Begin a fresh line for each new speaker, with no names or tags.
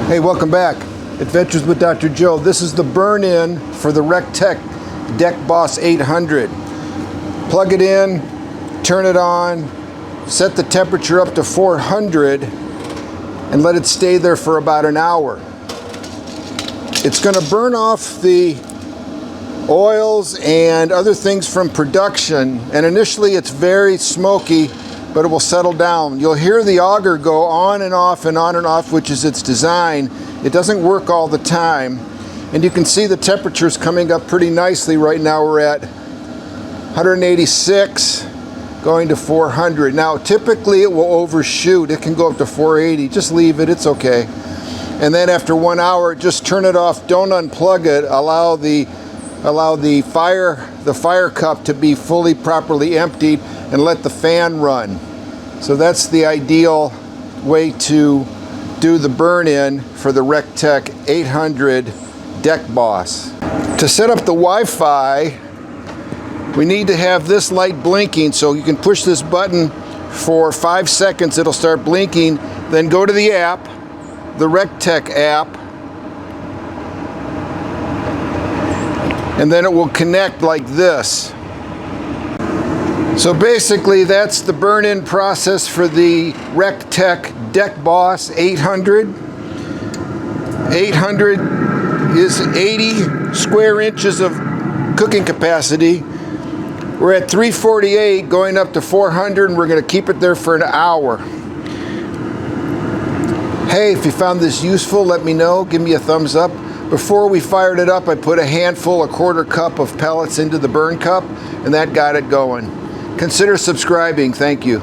Hey, welcome back. Adventures with Dr. Joe. This is the burn-in for the Recteq Deck Boss 800. Plug it in, turn it on, set the temperature up to 400, and let it stay there for about an hour. It's going to burn off the oils and other things from production, and initially it's very smoky, but it will settle down. You'll hear the auger go on and off and on and off, which is its design. It doesn't work all the time, and you can see the temperatures coming up pretty nicely. Right now we're at 186 going to 400. Now typically it will overshoot. It can go up to 480. Just leave it, it's okay. And then after 1 hour, just turn it off. Don't unplug it. Allow the fire cup to be fully properly emptied and let the fan run. So that's the ideal way to do the burn-in for the Recteq 800 Deck Boss. To set up the Wi-Fi, we need to have this light blinking, so you can push this button for 5 seconds, it'll start blinking, then go to the app, the Recteq app, and then it will connect like this. So basically that's the burn-in process for the Recteq Deck Boss 800. 800 is 80 square inches of cooking capacity. We're at 348 going up to 400, and we're going to keep it there for an hour. Hey, if you found this useful, let me know. Give me a thumbs up. Before we fired it up, I put a quarter cup of pellets into the burn cup, and that got it going. Consider subscribing. Thank you.